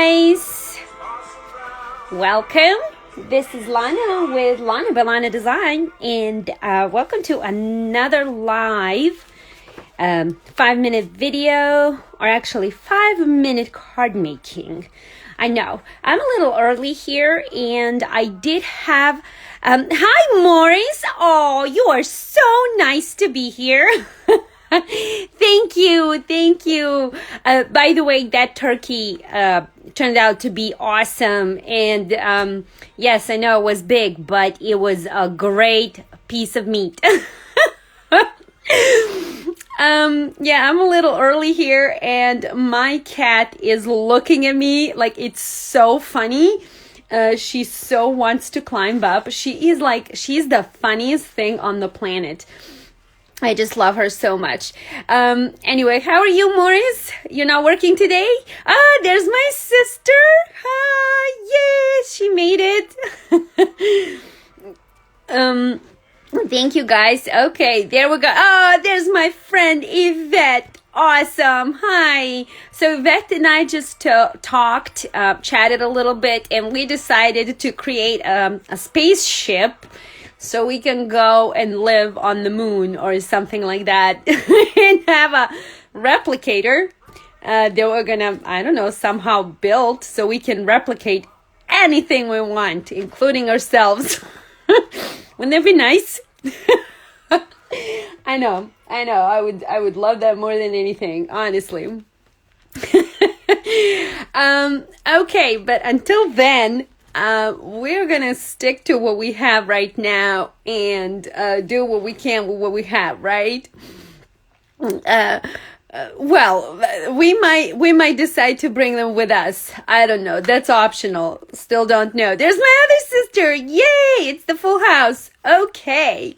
guys, welcome. This is Lana with Lana by Lana Design, and welcome to another live 5-minute video, or actually 5-minute card making. I know I'm a little early here, and I did have hi Maurice. Oh, you are so nice to be here. Thank you. By the way, that turkey turned out to be awesome, and yes, I know it was big, but it was a great piece of meat. Yeah, I'm a little early here, and my cat is looking at me like it's so funny. She so wants to climb up. She's the funniest thing on the planet. I just love her so much. Anyway, how are you, Maurice? You're not working today? Ah, there's my sister. Ah, yes, she made it. Thank you, guys. Okay, there we go. Oh, there's my friend Yvette. Awesome. Hi. So Yvette and I just talked, chatted a little bit, and we decided to create a spaceship so we can go and live on the moon or something like that and have a replicator that we're gonna, I don't know, somehow build so we can replicate anything we want, including ourselves. Wouldn't that be nice? I know. I would love that more than anything, honestly. Okay, but until then, we're gonna stick to what we have right now and do what we can with what we have, right? Well, we might decide to bring them with us. I don't know. That's optional. Still don't know. There's my other sister. Yay! It's the full house. Okay.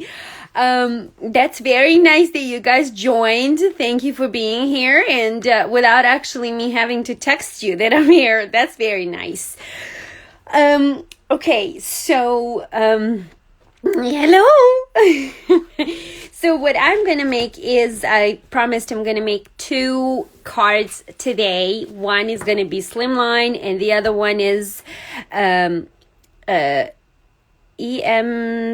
That's very nice that you guys joined. Thank you for being here, and without actually me having to text you that I'm here. That's very nice. Okay, so, hello. So what I'm going to make is, I promised I'm going to make 2 cards today. One is going to be slimline, and the other one is, EM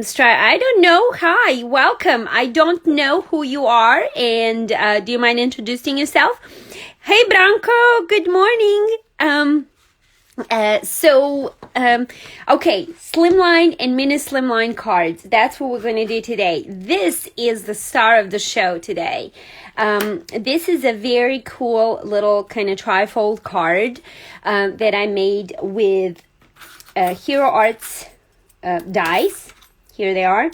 Stri. I don't know. Hi, welcome. I don't know who you are, and do you mind introducing yourself? Hey, Branco, good morning. Okay, slimline and mini slimline cards. That's what we're going to do today. This is the star of the show today. This is a very cool little kind of trifold card that I made with Hero Arts dies. Here they are.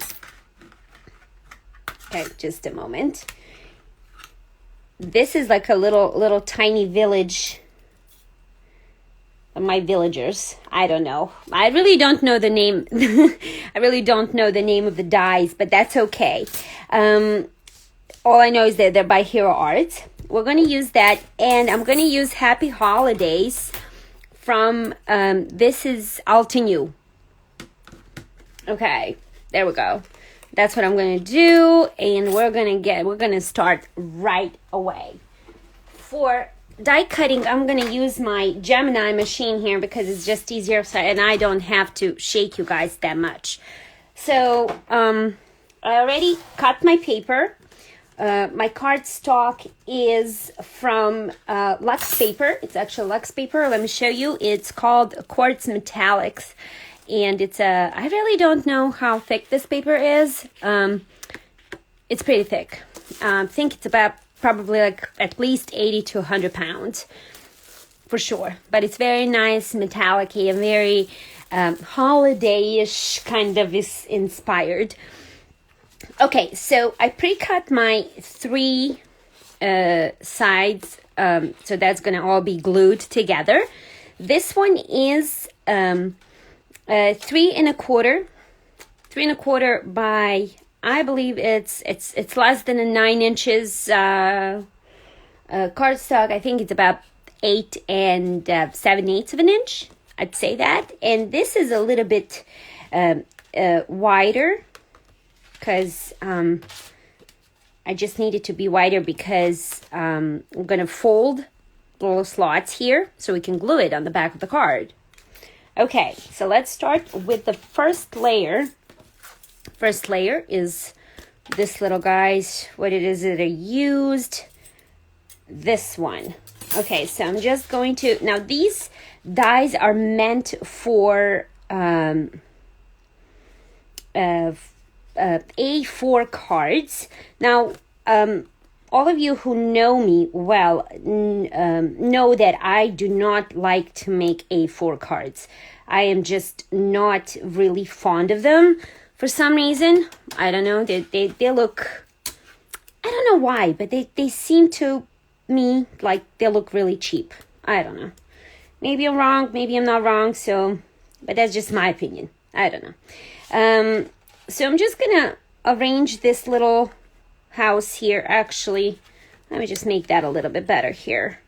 Okay, just a moment. This is like a little tiny village. My villagers. I don't know. I really don't know the name. I really don't know the name of the dies, but that's okay. All I know is that they're by Hero Arts. We're going to use that, and I'm going to use Happy Holidays from this is Altenew. Okay, there we go. That's what I'm going to do, and we're going to start right away. For die cutting, I'm going to use my Gemini machine here because it's just easier, and I don't have to shake you guys that much. So, I already cut my paper. My cardstock is from Lux Paper. It's actually Lux Paper. Let me show you. It's called Quartz Metallics, and it's I really don't know how thick this paper is. It's pretty thick. I think it's about probably like at least 80 to 100 pounds for sure, but it's very nice, metallic-y, and very holiday-ish kind of is inspired. Okay, so I pre-cut my 3 sides, so that's gonna all be glued together. This one is 3 1/4 by, I believe it's less than a 9 inches cardstock. I think it's about 8 7/8 of an inch. I'd say that. And this is a little bit wider because I just need it to be wider because I'm gonna fold little slots here so we can glue it on the back of the card. Okay, so let's start with the first layer. First layer is this little guys, what it is that I used. This one. Okay, so I'm just going to, now these dies are meant for A4 cards. Now, all of you who know me well know that I do not like to make A4 cards. I am just not really fond of them for some reason. I don't know. They look, I don't know why, but they seem to me like they look really cheap. I don't know. Maybe I'm wrong. Maybe I'm not wrong. So, but that's just my opinion. I don't know. So I'm just gonna arrange this little house here. Actually, let me just make that a little bit better here.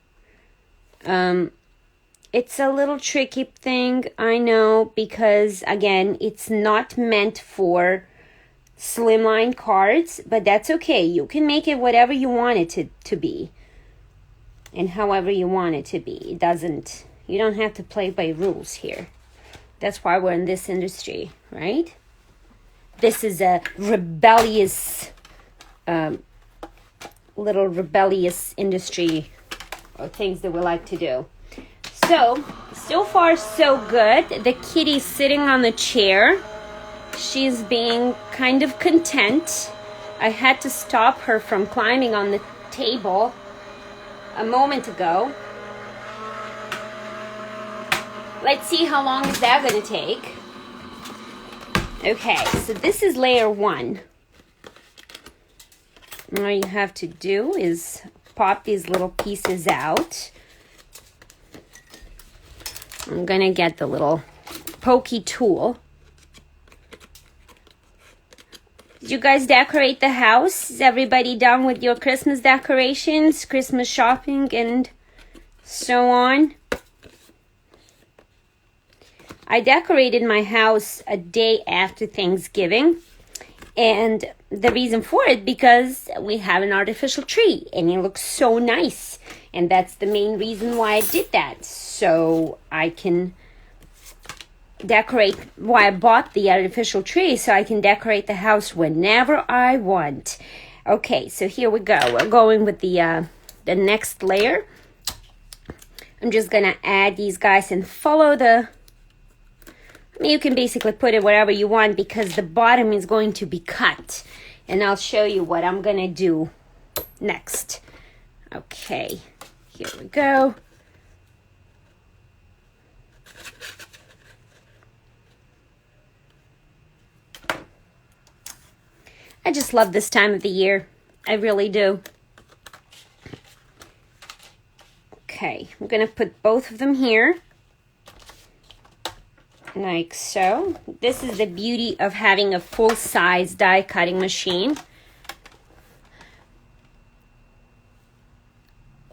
It's a little tricky thing, I know, because again, it's not meant for slimline cards, but that's okay. You can make it whatever you want it to be, and however you want it to be. You don't have to play by rules here. That's why we're in this industry, right? This is a rebellious, little rebellious industry, or things that we like to do. So far so good. The kitty's sitting on the chair. She's being kind of content. I had to stop her from climbing on the table a moment ago. Let's see how long is that going to take. Okay, so this is layer 1. All you have to do is pop these little pieces out. I'm going to get the little pokey tool. Did you guys decorate the house? Is everybody done with your Christmas decorations, Christmas shopping, and so on? I decorated my house a day after Thanksgiving, and the reason for it, because we have an artificial tree, and it looks so nice, and that's the main reason why I did that, so I can decorate, why I bought the artificial tree, so I can decorate the house whenever I want. Okay, so here we go. We're going with the next layer. I'm just gonna add these guys and follow the, you can basically put it wherever you want because the bottom is going to be cut. And I'll show you what I'm going to do next. Okay, here we go. I just love this time of the year. I really do. Okay, I'm going to put both of them here. Like so. This is the beauty of having a full-size die cutting machine.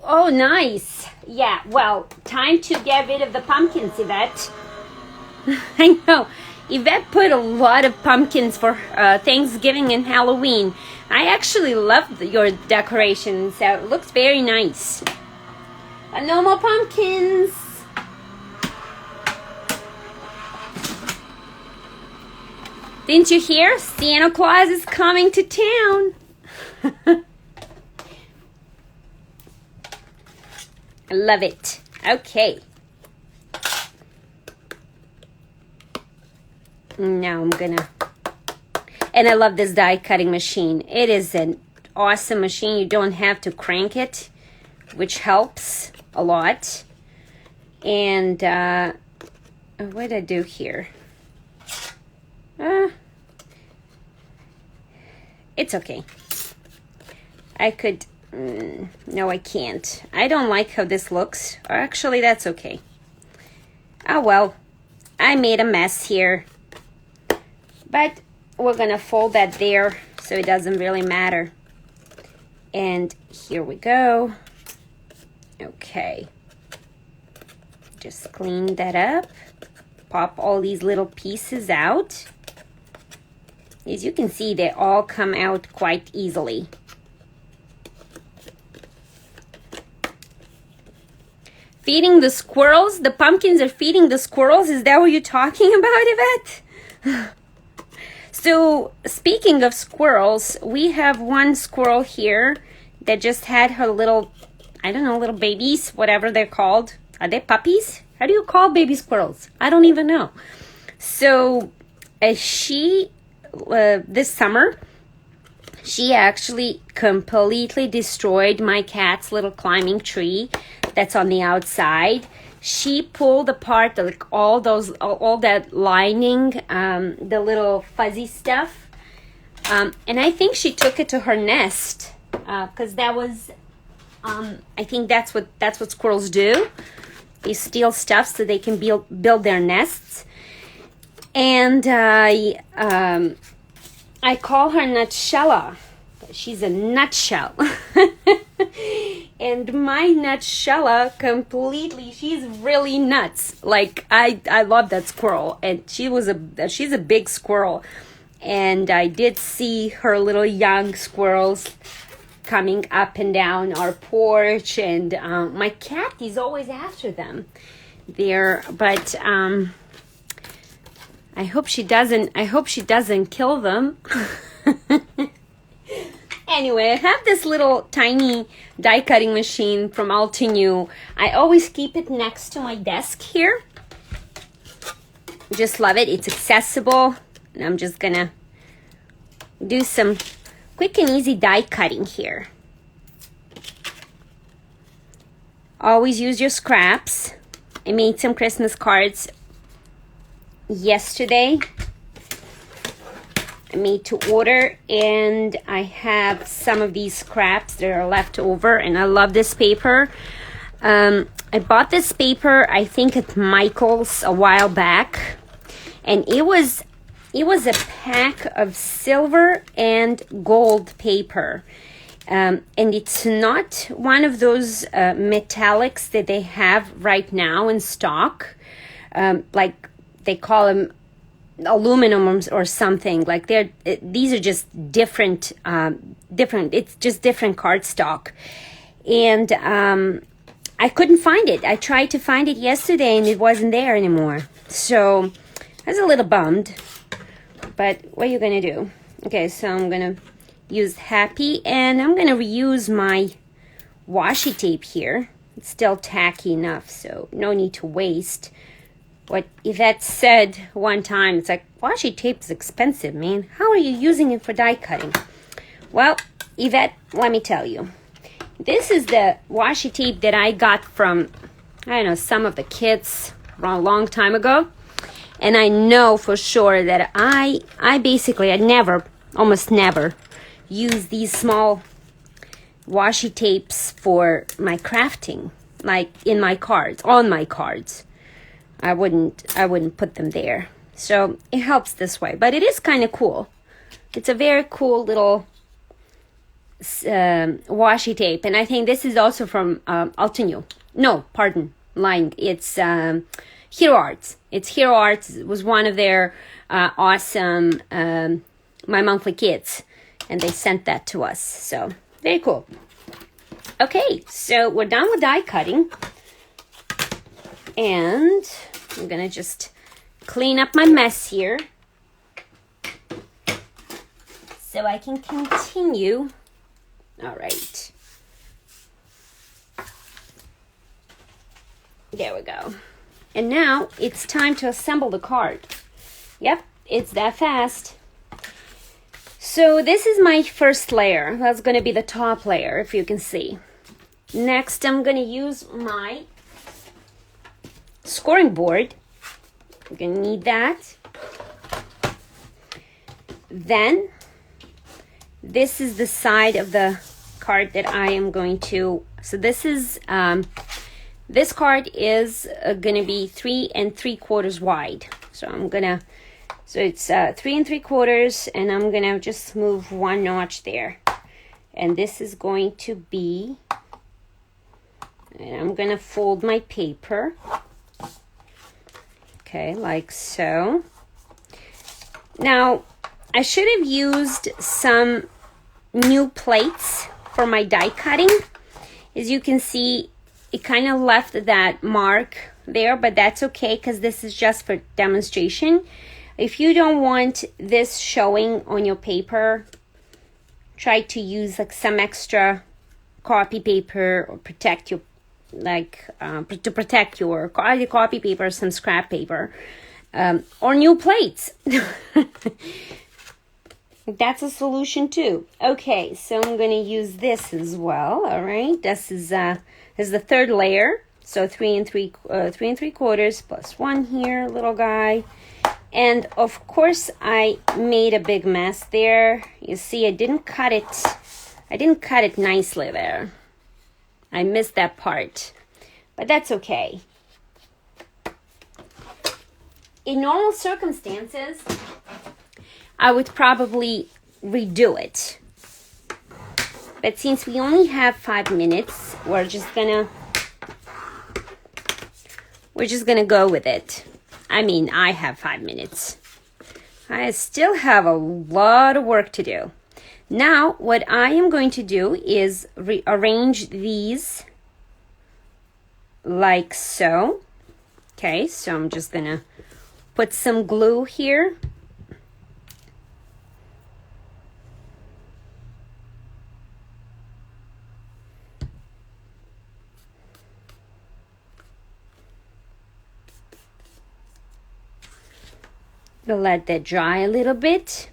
Oh, nice. Yeah, well, time to get rid of the pumpkins, Yvette. I know. Yvette put a lot of pumpkins for Thanksgiving and Halloween. I actually love your decorations. So it looks very nice. But no more pumpkins. Didn't you hear? Santa Claus is coming to town. I love it. Okay. Now I'm gonna... And I love this die cutting machine. It is an awesome machine. You don't have to crank it, which helps a lot. And what did I do here? It's okay. I could... no, I can't. I don't like how this looks. Or actually, that's okay. Oh, well. I made a mess here. But we're going to fold that there so it doesn't really matter. And here we go. Okay. Just clean that up. Pop all these little pieces out. As you can see, they all come out quite easily. feeding the squirrels. The pumpkins are feeding the squirrels. Is that what you're talking about, Yvette? So speaking of squirrels, we have one squirrel here that just had her little, I don't know, little babies, whatever they're called. Are they puppies? How do you call baby squirrels? I don't even know. So she, this summer, she actually completely destroyed my cat's little climbing tree that's on the outside. She pulled apart like all that lining, the little fuzzy stuff, and I think she took it to her nest because that was, I think that's what squirrels do. They steal stuff so they can build their nests. And I call her Nutshella. She's a nutshell. And my Nutshella completely, she's really nuts. Like I love that squirrel, and she's a big squirrel. And I did see her little young squirrels coming up and down our porch, and my cat is always after them there, but I hope she doesn't kill them. Anyway, I have this little tiny die cutting machine from Altenew. I always keep it next to my desk here. Just love it. It's accessible, and I'm just gonna do some quick and easy die cutting here. Always use your scraps. I made some Christmas cards yesterday. I made to order, and I have some of these scraps that are left over, and I love this paper. I bought this paper, I think at Michael's a while back, and it was a pack of silver and gold paper. And it's not one of those metallics that they have right now in stock, like they call them aluminum or something. Like these are just different. It's just different cardstock, and I couldn't find it. I tried to find it yesterday, and it wasn't there anymore. So I was a little bummed. But what are you gonna do? Okay, so I'm gonna use Happy, and I'm gonna reuse my washi tape here. It's still tacky enough, so no need to waste. What Yvette said one time, it's like, washi tape is expensive, man. How are you using it for die cutting? Well, Yvette, let me tell you. This is the washi tape that I got from, I don't know, some of the kids a long time ago. And I know for sure that I almost never use these small washi tapes for my crafting, like in my cards, on my cards. I wouldn't put them there. So it helps this way, but it is kind of cool. It's a very cool little washi tape, and I think this is also from Altenew. No, pardon, lying. It's Hero Arts. It's Hero Arts. It was one of their awesome My Monthly Kits, and they sent that to us. So very cool. Okay, so we're done with die cutting. And I'm gonna just clean up my mess here so I can continue. All right. There we go. And now it's time to assemble the card. Yep, it's that fast. So this is my first layer. That's gonna be the top layer, if you can see. Next, I'm gonna use my scoring board. You're gonna need that. Then this is the side of the card that I am going to, so this is this card is gonna be 3 3/4 wide. So it's 3 3/4, and I'm gonna just move one notch there, and this is going to be, and I'm gonna fold my paper. Okay, like so. Now, I should have used some new plates for my die cutting. As you can see, it kind of left that mark there, but that's okay because this is just for demonstration. If you don't want this showing on your paper, try to use like some extra copy paper or protect your to protect your copy paper, some scrap paper, or new plates. That's a solution too. Okay, so I'm going to use this as well. All right, this is the third layer. So 3 3/4 plus 1 here, little guy. And of course, I made a big mess there. You see, I didn't cut it nicely there. I missed that part, but that's okay. In normal circumstances, I would probably redo it. But since we only have 5 minutes, we're just gonna go with it. I mean, I have 5 minutes. I still have a lot of work to do. Now, what I am going to do is rearrange these like so. Okay, so I'm just gonna put some glue here. We'll let that dry a little bit.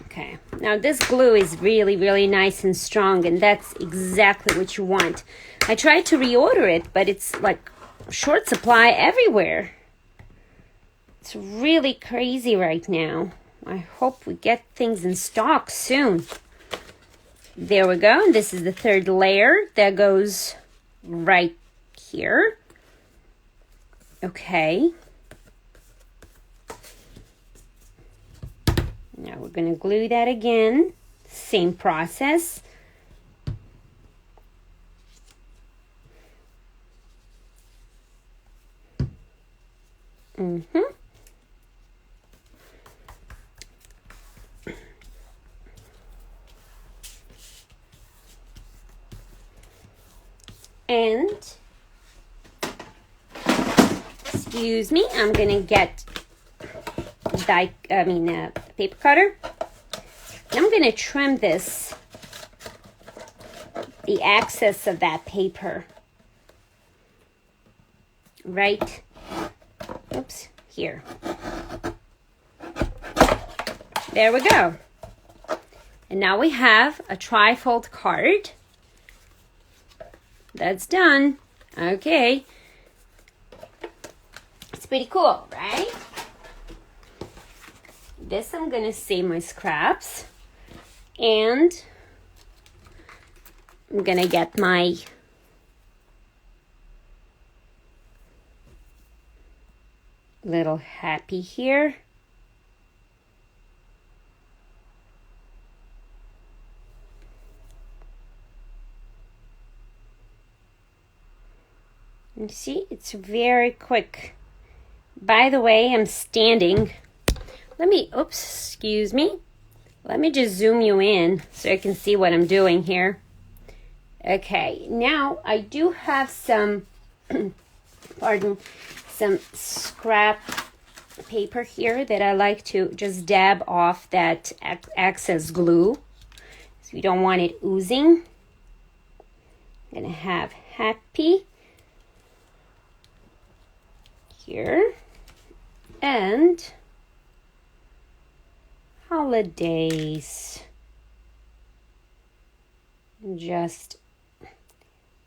Okay, now this glue is really, really nice and strong, and that's exactly what you want. I tried to reorder it, but it's like short supply everywhere. It's really crazy right now. I hope we get things in stock soon. There we go. This is the third layer that goes right here. Okay. Now we're going to glue that again. Same process. And excuse me, I'm gonna get paper cutter. I'm gonna trim the excess of that paper right, oops, here. There we go. And now we have a trifold card. That's done. Okay. It's pretty cool, right? This I'm gonna save my scraps, and I'm gonna get my little happy here. You see, it's very quick. By the way, I'm standing. Excuse me. Let me just zoom you in so you can see what I'm doing here. Okay, now I do have some, some scrap paper here that I like to just dab off that excess glue. So you don't want it oozing. I'm gonna have happy here and holidays. Just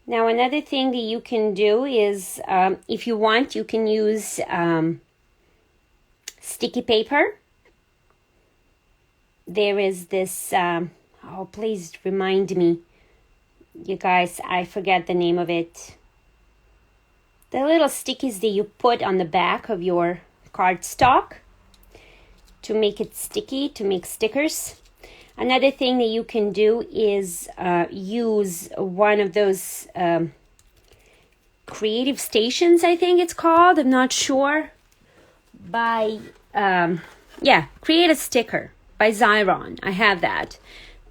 now, another thing that you can do is if you want, you can use sticky paper. There is this oh, please remind me, you guys, I forget the name of it. The little stickies that you put on the back of your cardstock to make it sticky, to make stickers. Another thing that you can do is use one of those creative stations, I think it's called. I'm not sure. Create a sticker by Xyron. I have that.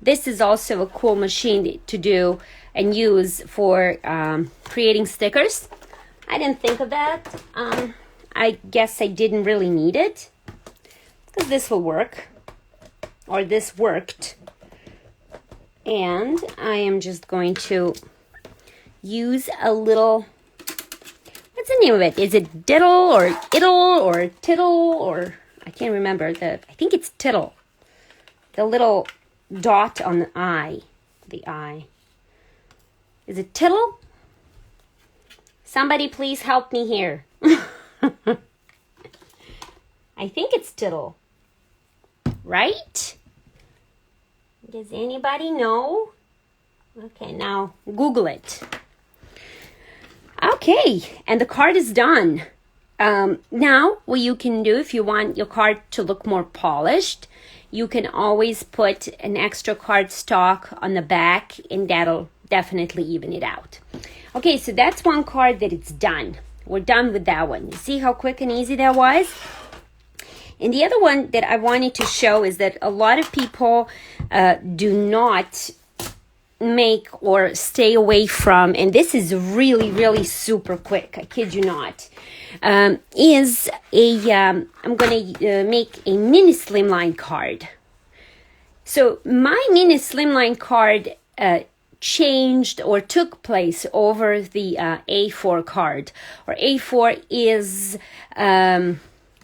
this is also a cool machine to do and use for creating stickers. I didn't think of that. I guess I didn't really need it, because this will work, or this worked. And I am just going to use a little, what's the name of it? Is it diddle or iddle or tittle, or I can't remember. I think it's tittle. The little dot on the eye. The eye. Is it tittle? Somebody please help me here. I think it's tittle. Right? Does anybody know? Okay, now Google it. Okay, and the card is done. Now, what you can do, if you want your card to look more polished, you can always put an extra cardstock on the back, and that'll definitely even it out. Okay, so that's one card that it's done. We're done with that one. You see how quick and easy that was? And the other one that I wanted to show is that a lot of people do not make or stay away from, and this is really, really super quick, I kid you not, I'm going to make a mini slimline card. So my mini slimline card changed or took place over the A4 card, or A4 is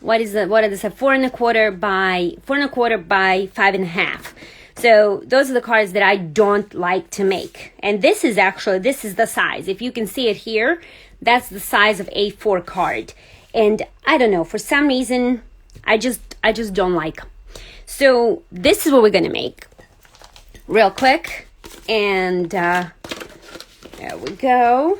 what are these? 4.25 by 4.25 by 5.5. So those are the cards that I don't like to make. And this is the size. If you can see it here, that's the size of A4 card. And I don't know, for some reason, I just don't like them. So this is what we're going to make real quick. And there we go.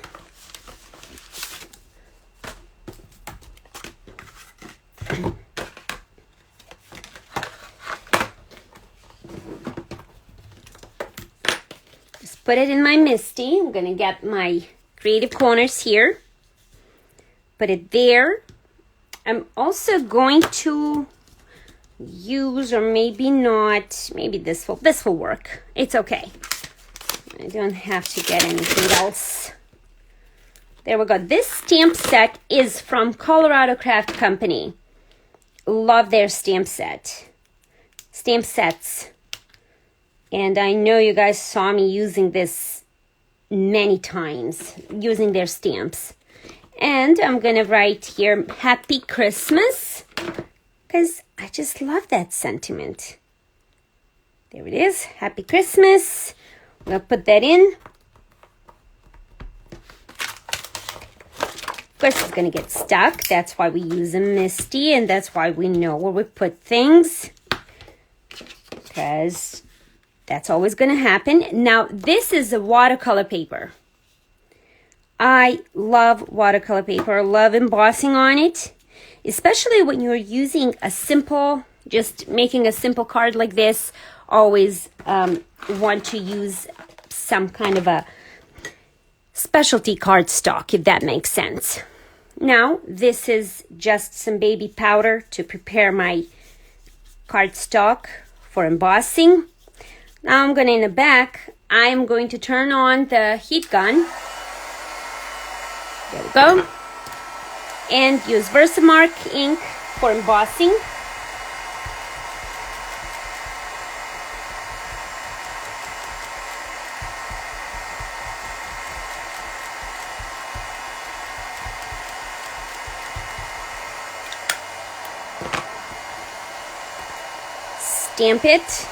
Just put it in my MISTI. I'm going to get my creative corners here. Put it there. I'm also going to use, or maybe not, maybe this will work. It's okay. I don't have to get anything else. There we go. This stamp set is from Colorado Craft Company. Love their stamp sets. And I know you guys saw me using this many times, using their stamps. And I'm going to write here, Happy Christmas, because I just love that sentiment. There it is, Happy Christmas. I'm going to put that in. Of course, it's going to get stuck. That's why we use a MISTI, and that's why we know where we put things, because that's always going to happen. Now, this is a watercolor paper. I love watercolor paper. I love embossing on it, especially when you're using a simple, just making a simple card like this. Always want to use some kind of a specialty cardstock, if that makes sense. Now, this is just some baby powder to prepare my cardstock for embossing. Now I'm going to, in the back, I'm going to turn on the heat gun. There we go. And use Versamark ink for embossing. Stamp it.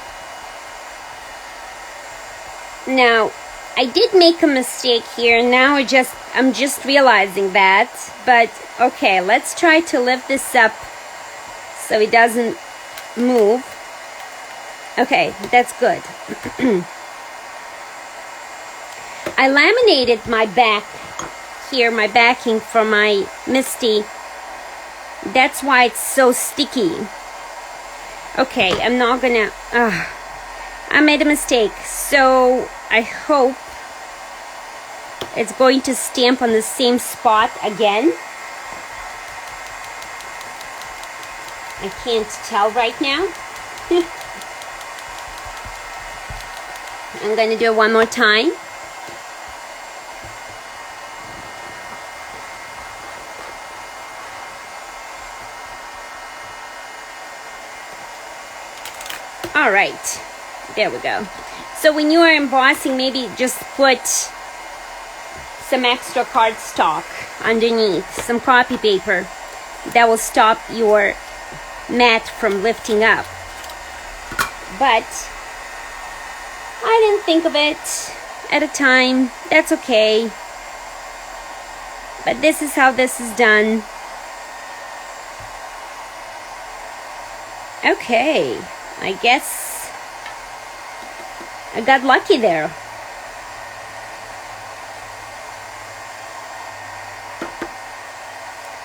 Now, I did make a mistake here. Now I'm just realizing that. But okay, let's try to lift this up so it doesn't move. Okay, that's good. I laminated my back here, my backing for my MISTI. That's why it's so sticky. Okay, I'm not gonna... I made a mistake, so I hope it's going to stamp on the same spot again. I can't tell right now. I'm going to do it one more time. All right, there we go. So when you are embossing, maybe just put some extra cardstock underneath, some copy paper. That will stop your mat from lifting up. But I didn't think of it at a time. That's okay. But this is how this is done. Okay, I guess I got lucky there.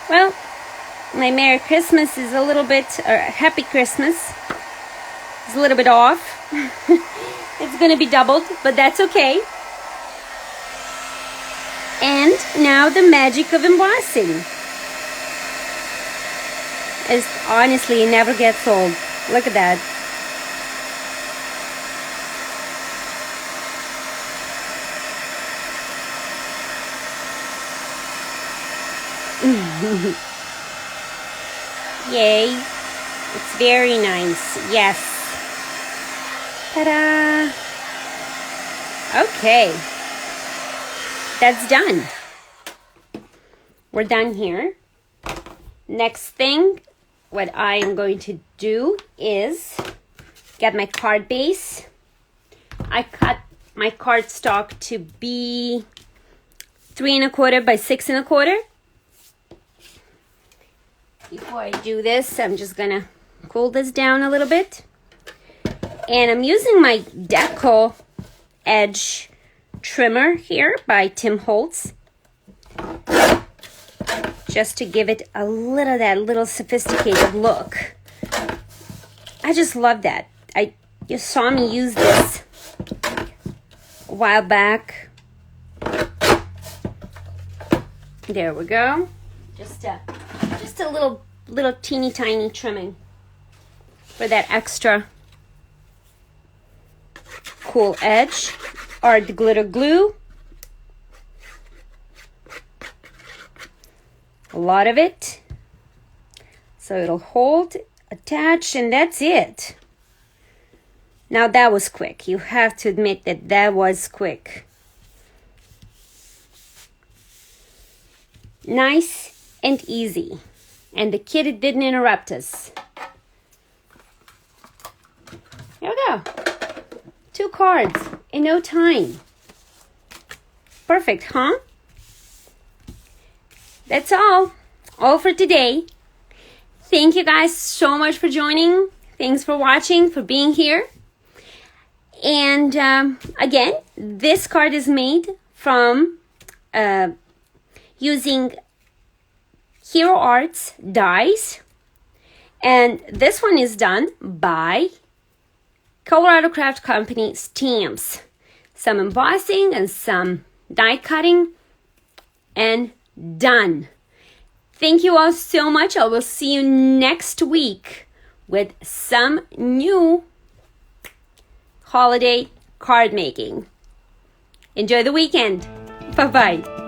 Well, my Merry Christmas is a little bit, or Happy Christmas is a little bit off. It's going to be doubled, but that's okay. And now the magic of embossing. Is honestly, it never gets old. Look at that. Yay. It's very nice. Yes. Ta-da. Okay. That's done. We're done here. Next thing, what I am going to do is get my card base. I cut my cardstock to be 3 1/4 by 6 1/4. Before I do this, I'm just gonna cool this down a little bit. And I'm using my Deco Edge trimmer here by Tim Holtz. Just to give it a little, that little sophisticated look. I just love that. You saw me use this a while back. There we go. Just a little teeny tiny trimming for that extra cool edge, or the glitter glue. A lot of it, so it'll hold, attach, and that's it. Now that was quick. You have to admit that that was quick. Nice and easy. And the kid didn't interrupt us. There we go. 2 cards in no time. Perfect, huh? That's all for today. Thank you guys so much for joining. Thanks for watching, for being here. And again, this card is made from using Hero Arts dies. And this one is done by Colorado Craft Company stamps. Some embossing and some die cutting. And done. Thank you all so much. I will see you next week with some new holiday card making. Enjoy the weekend. Bye-bye.